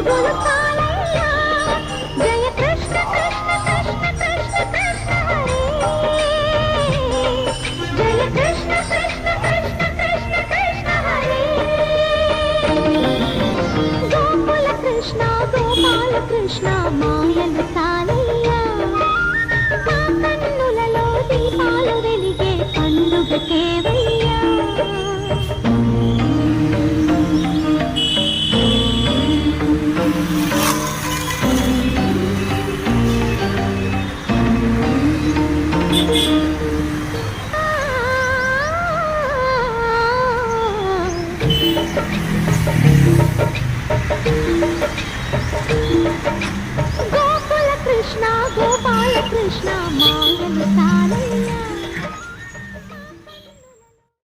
గోగులు కాలయ్యా జయ కృష్ణ కృష్ణ కృష్ణ కృష్ణ కృష్ణ హరే జయ కృష్ణ కృష్ణ కృష్ణ కృష్ణ కృష్ణ హరే గోకుల కృష్ణ గోపాల కృష్ణ మాయలు కాలయ్యా మా కన్నులలో దీపాలు వెలిగే పండుగ కేవయ్యా గోకుల కృష్ణ గోపాల కృష్ణ